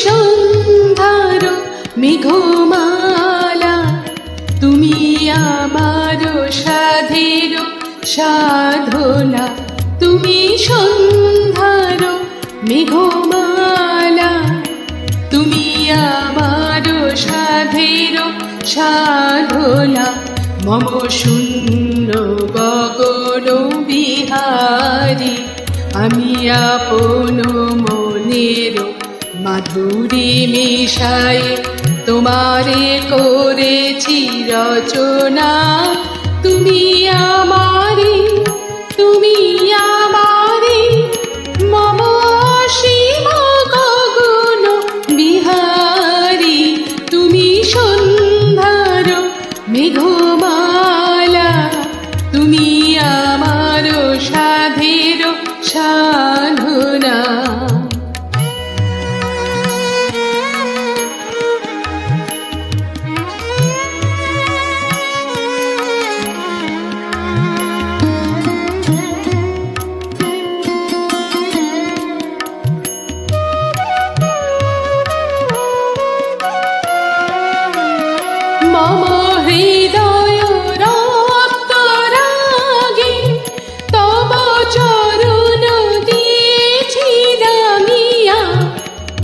সন্ধ্যার মেঘমালা, তুমি আমার সাধের সাধনা। তুমি সন্ধ্যার মেঘমালা, তুমি আমার সাধের সাধনা। মম শূন্য গগন বিহারী, আমি আপন মনের মাধুরী মিশাই তোমারে করেছি রচনা। তুমি আমারি, তুমি আমারি, মম অসীম গগন বিহারী। তুমি সন্ধ্যার মেঘমালা, তুমি আমার সাধের সাধনা। মম হৃদয় রক্তরাগে তব চরণ দিয়েছি রাঙিয়া।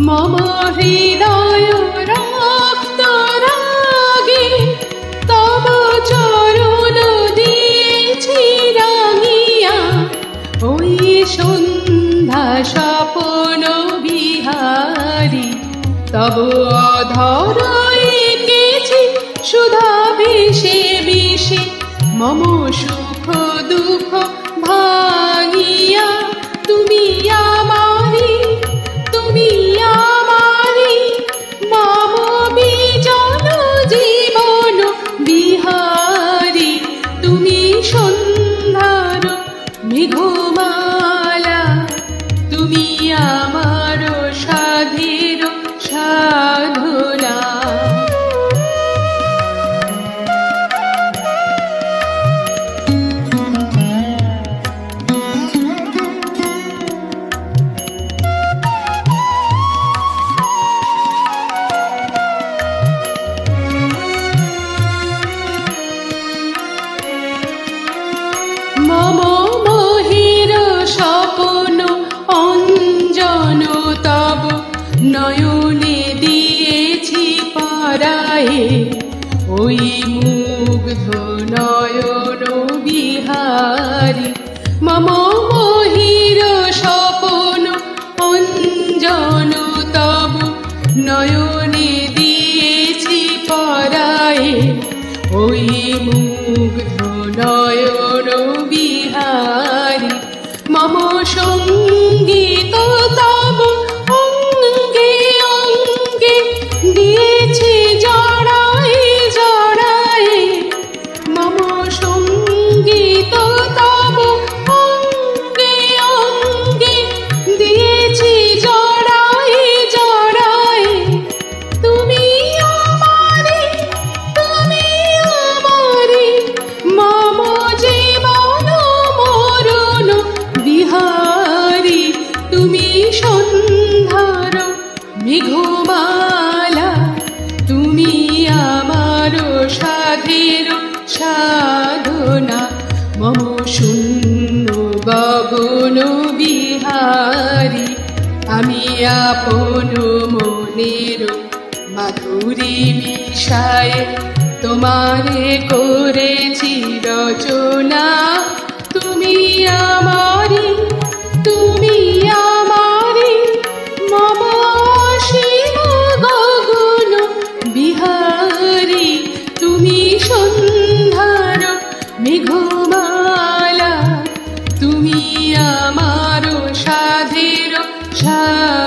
মম হৃদয় রক্তরাগে তব চরণ দিয়েছি রাঙিয়া। ওই সন্ধ্যা স্বপন বিহারী, তব অধর এঁকেছি সুধা বিষে বিষে মম সুখ দুঃখ ভাঙিয়া। তুমি আমারি, তুমি আমারি, মম বিজল জীবন বিহারী। তুমি সন্ধ্যার মেঘমালা, তুমি আমার সাধের সাধনা। মম মোহির স্বপন অঞ্জন তব নয়নে দিয়েছি পরায়ে। ওই মুগ্ধ নয়ন বিহারী, মম মোহির স্বপন অঞ্জন তব নয়নে দিয়েছি পরায়ে। ওই মুগ্ধ নয়ন বিহারী, মম সঙ্গীত তব অঙ্গে অঙ্গে দিয়েছি জড়ায়ে জড়ায়ে। মম সঙ্গীত তব অঙ্গে অঙ্গে দিয়েছি জড়ায়ে জড়ায়ে। তুমি আমারি, তুমি আমারি, মম জীবন মরণ বিহারী। তুমি সন্ধ্যার মেঘমালা, তুমি আমার সাধের সাধনা। মম শূন্য গগন বিহারী, আমি আপন মনের মাধুরী মিশায় তোমারে করেছি রচনা। তুমি আমারি, তুমি আমারি, মম মালা তুমি আমারো সাধের সাধনা